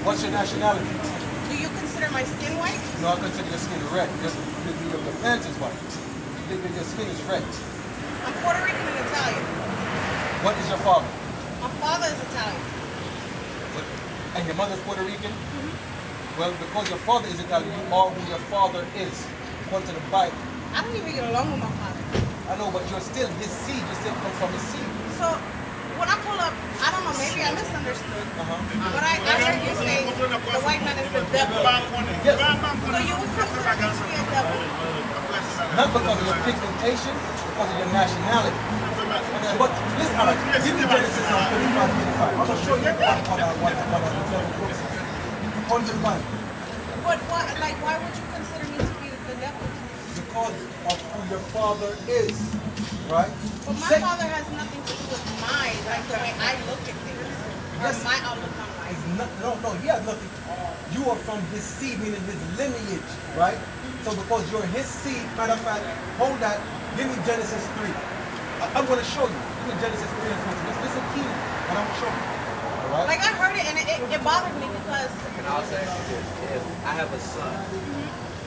What's your nationality? Do you consider my skin white? No, I consider your skin red. Your pants is white. Your skin is red. I'm Puerto Rican and Italian. What is your father? My father is Italian. And your mother's Puerto Rican? Well, because your father is Italian, you are who your father is, according to the Bible. I don't even get along with my father. I know, but you're still his seed. You still come from his seed. So, when I pull up, I don't know, maybe I misunderstood. But I heard you say the white man is the devil. Yes. So you would consider me to be a devil? Not because of your pigmentation, because of your nationality. But listen, all right, give me Genesis 35:25. I'm going to show you what the devil books. Point to one. But why would you consider me to be the devil? Because of who your father is, right? But my father has nothing to do with the way I look at things. Or Yes. my outlook on life. No, he has nothing. You are from his seed, meaning his lineage, right? So because you're his seed, matter of fact, hold that, give me Genesis 3. I'm going to show you. Give me Genesis 3 and 14. Listen key, and I'm going to show you. All right? Like I heard it and it bothered me because... And I'll say this, if I have a son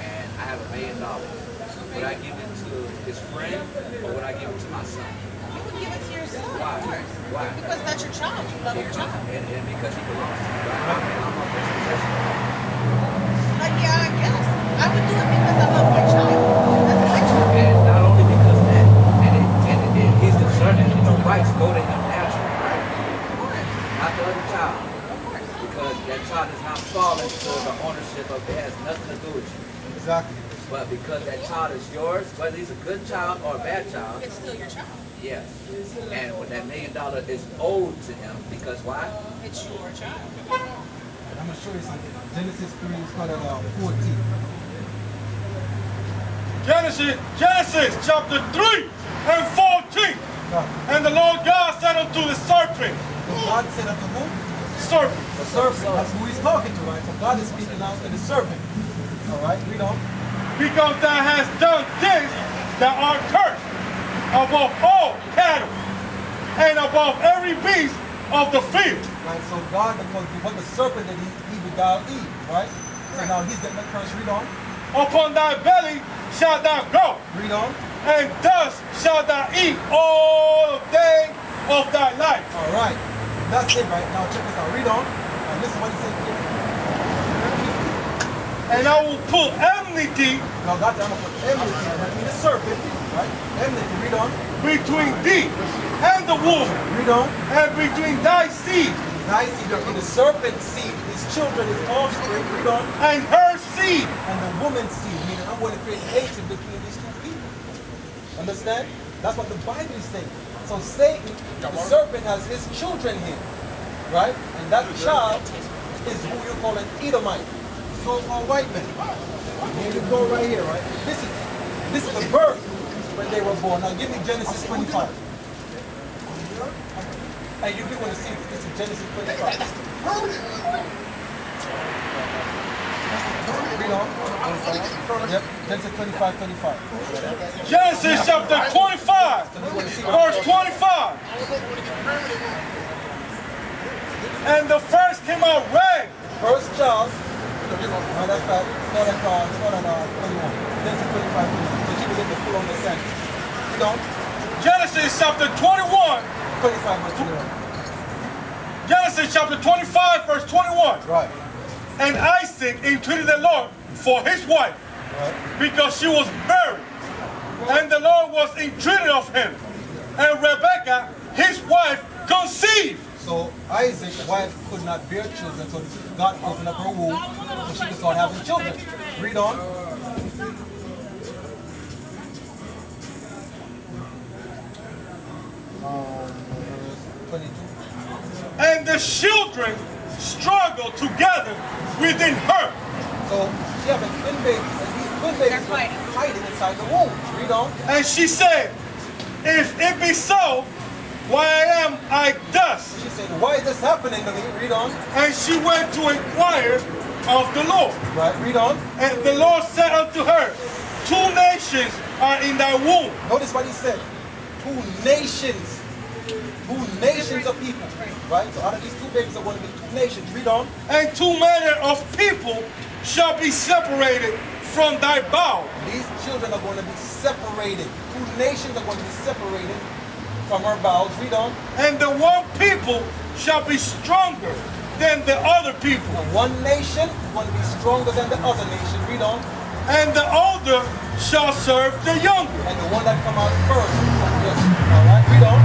and I have $1 million, would I give it to his friend or would I give it to my son? You would give it to your son, Why? of course. Why? Because that's your child. You love your child. And because he belongs to me, right? I'm a first possession. Like, yeah, I guess. I would do it because I love my child. That's my child. And not only because of that, and he's concerned that, rights go to him naturally, right? Of course. Not the other child. Of course. Because that child is not falling to the ownership of it has nothing to do with you. Exactly. But because that child is yours, whether he's a good child or a bad child, It's still your child. yes. And when that $1 million is owed to him, because why? It's your child. And I'm going to show you something. Genesis 3, start at 14. Genesis chapter 3 and 14. And the Lord God said unto the serpent. So God said unto whom? Serpent. The serpent. That's who he's talking to, right? So God is speaking out to the serpent. All right, read on. Because thou hast done things that are cursed above all cattle and above every beast of the field. Right, so God, because what the serpent did, he beguiled Eve, right? So now he's getting the curse. Read on. Upon thy belly shalt thou go, Read on. and thus shalt thou eat all the days of thy life. All right. That's it, right? Now check this out. Read on. Now listen what he said here. And I will put enmity Now God said, I'm going to put enmity between the serpent, right? Enmity. Read on. between thee and the woman, Read on. and between thy seed Thy seed, between the serpent's seed, his children, his offspring. Read on. and her seed. And the woman's seed, meaning I'm going to create hatred between these two people. Understand? That's what the Bible is saying. So Satan, the serpent, has his children here, right? And that child is who you call an Edomite, so-called white man. Here you go right here, right? This is the birth when they were born. Now give me Genesis 25. And you want to see this is Genesis 25. Read on. Yep, Genesis 25:35. Genesis chapter 25, verse 25. And the first came out red, First child, matter of fact, start at 21. Genesis 25:21. So you can get the full understanding. Read on. Genesis chapter 21, 25 verse 21. Genesis chapter 25, verse 21. Right. And Isaac entreated the Lord for his wife, Right. because she was barren. And the Lord was entreated of him. And Rebekah, his wife, conceived. So Isaac's wife could not bear children, so God opened up her womb so she could start having children. Read on. Verse 22. And the children struggled together within her. So she had a twin baby, and these twin babies were fighting inside the womb. Read on. And she said, if it be so, why am I thus? She said, why is this happening to me? Read on. And she went to inquire of the Lord. Right, read on. And the Lord said unto her, 2 nations are in thy womb. Notice what he said. 2 nations 2 nations of people. Right? So out of these 2 babies are going to be 2 nations. Read on. And 2 manner of people shall be separated from thy bowels. These children are going to be separated. 2 nations are going to be separated from her bowels. Read on. And the one people shall be stronger than the other people. The one nation is going to be stronger than the other nation. Read on. And the older shall serve the younger. And the one that come out first. Yes. All right. Read on.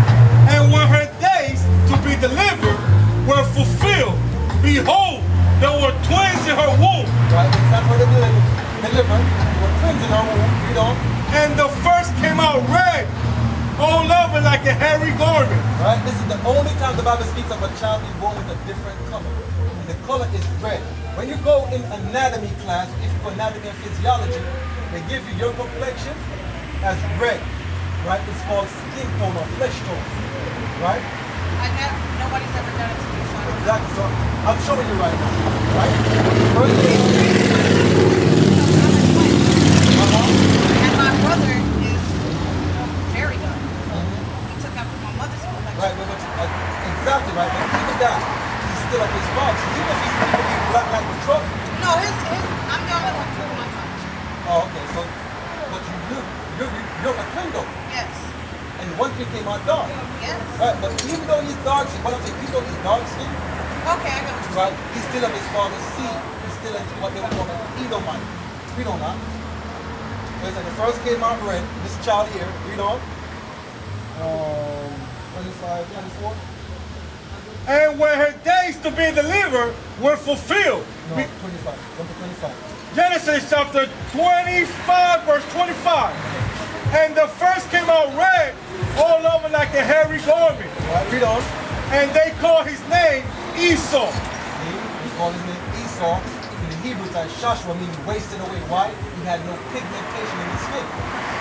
And when her days to be delivered were fulfilled, behold, there were twins in her womb. Right. It's not for the delivered. There were twins in her womb. Read on. And the first came out red, all over like a hairy garment. Right. This is the only time the Bible speaks of a child being born with a different color. And the color is red. When you go in anatomy class, if you go anatomy and physiology, they give you your complexion as red. Right? It's called skin tone or flesh tone. Right? Nobody's ever done it to me, so I don't know. Exactly. So I'm showing you right now. Right? First thing. And my brother is very young. He took after my mother's complexion. Right, exactly right. But even that, he's still of his father. So even if he's going to be black like the truck. No, I'm the only one with my father. Oh, okay. So, but you're a twin though. Yes. And one kid came out dark. Yes. Right, but even though he's dark skin, what I'm saying, even though he's dark skin, Okay, I got what you're right, he's still of his father's seed. He's still into what they would call an Edomite. Read on that. So it said the first came out red. This child here, read on. 25, 24. And when her days to be delivered were fulfilled. No, 25. Number 25. Genesis chapter 25, verse 25. And the first came out red, all over like a hairy garment. Right, read on. And they call his name Esau. He called his name Esau. In the Hebrew, it's like Shashua, meaning wasted away. Why? He had no pigmentation in his skin.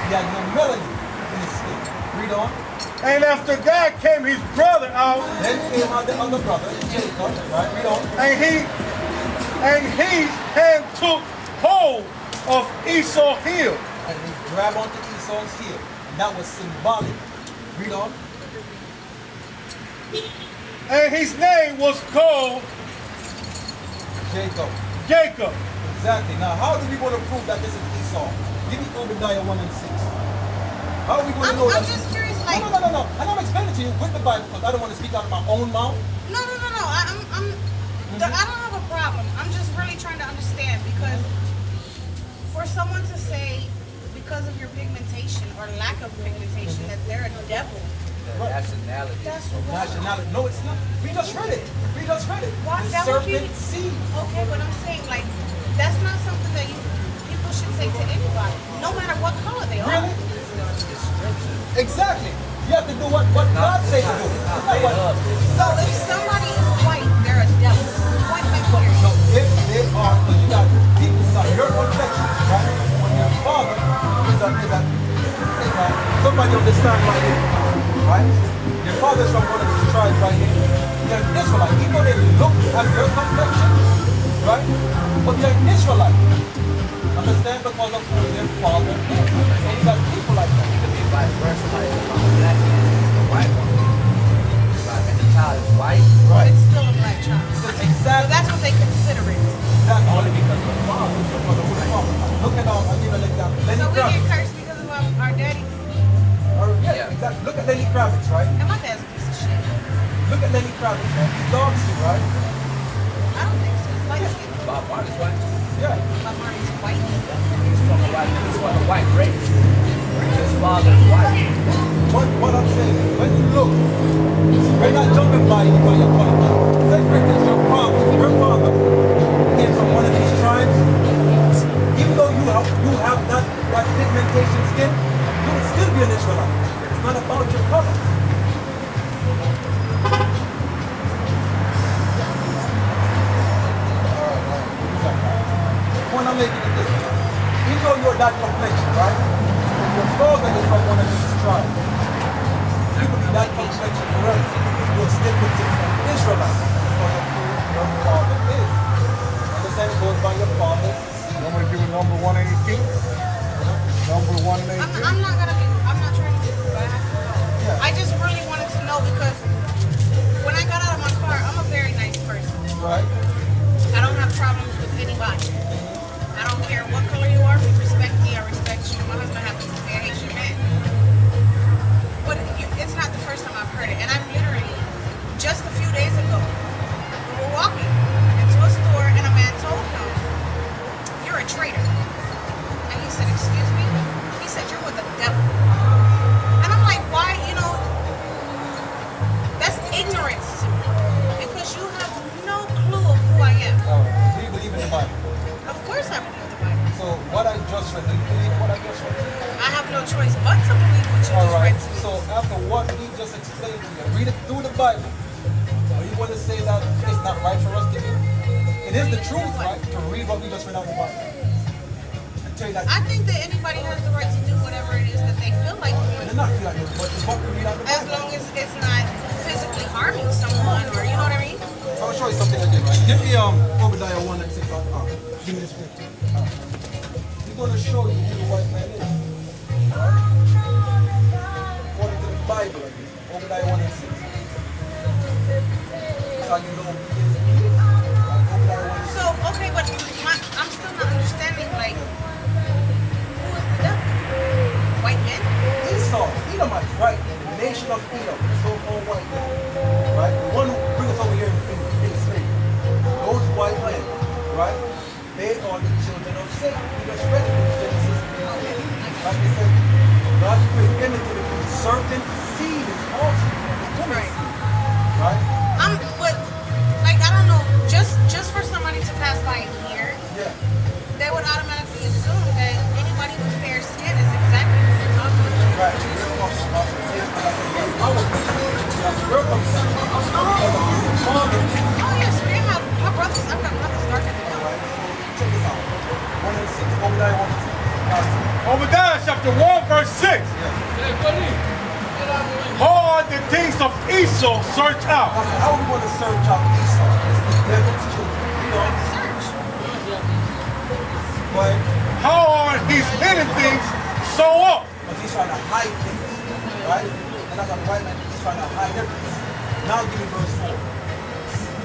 He had no melanin in his skin. Read on. And after that came his brother out. Then came out the other brother, Jacob. Right, read on. And his hand took hold of Esau's heel. And he grabbed onto Esau's heel. And that was symbolic. Read on. And his name was called Jacob. Jacob. Exactly. Now, how do we want to prove that this is Esau? Give me Obadiah 1 and 6. How are we going to know I'm that? just curious, like... No. And I'm explaining to you with the Bible because I don't want to speak out of my own mouth. No. I don't have a problem. I'm just really trying to understand because for someone to say because of your pigmentation or lack of pigmentation that they're a devil. Right. Nationality. That's wrong. Nationality. No, it's not. We just read it. Why? The That would be serpent seed. okay, but I'm saying like that's not something that people should say to anybody, no matter what color they are. Really? Exactly. You have to do what God says to do. So if somebody is white, they're a devil. White man period. So if they are, because you got people that your complexion, right? When your father is a somebody on this stand right here, right? Your father's from one of these tribes right here. They're an Israelite. Even though they look at your complexion, right? But they're an Israelite. Understand? Because of who their father is. And you got people like that. It could be vice versa, like a black man is a white woman. Like, and the child is white. Right. It's still a black child. So So exactly. that's what they consider it. Exactly. Only because of the father. Because of who the father is. Look at I'll give an example. Lenny So we get Kravitz. cursed because of our daddy. Yeah, exactly. Look at Lenny Kravitz, right? And my dad's a piece of shit. Look at Lenny Kravitz, right? He's dark skin, right? I don't think so. It's light skin. Bob Marley's white. Yeah. My Marty's white. He's from a white race. His father's white. What I'm saying is, when you look, we're not jumping by you by your color. Say for instance, your father came from one of these tribes. Even though you have that pigmentation skin, you would still be an Israelite. It's not about your color. The point I'm making is this. Even though you're that complexion, right? If your father is from one of these tribes, you could be that complexion forever. You'll still consider an just read. Do you believe what I just read? I have no choice but to believe what you All just right. read to me. So after what we just explained to you, read it through the Bible. Are you going to say that it's not right for us to do? It is the truth, right? To read what we just read out of the Bible. And tell you that. I think that anybody has the right to do whatever it is that they feel like doing, They're not feel like it, but it's what we read out of the as Bible. long as it's not physically harming someone, or you know what I mean. So I'll show you something again, right? Give me Obadiah 1 and 6. Give me this 15. He's going to show you who the white man is. According to the Bible, again. Obadiah 1 and 6. That's how you know who he is. Obadiah 1 and 6. So, okay, but I'm still not understanding, like, who is the devil? White men? Esau, Edomite, right? The nation of Edom, so-called white man, right? The one who brings us over here in slavery. Those white men, right? They are the children of Satan. We just read it in Genesis 3. Like they said, God created enmity between serpent seed and offspring of the woman's seed, right? But, like, I don't know, just for somebody to pass by here, Yeah. they would automatically assume that anybody with fair skin is exactly what you're talking about. Right. Oh, yes, we have my brothers. I've got brothers darker than mine. Check this out. 1 and 6. Obadiah 1 and 6. Obadiah chapter 1 verse 6. All the things of Esau search out. How are we going to search out Esau? It's the devil's children. You know? Search. But How are his hidden things so up? he's trying to hide things. Right? And that's how the white man, he's trying to hide everything. Now give me verse 4.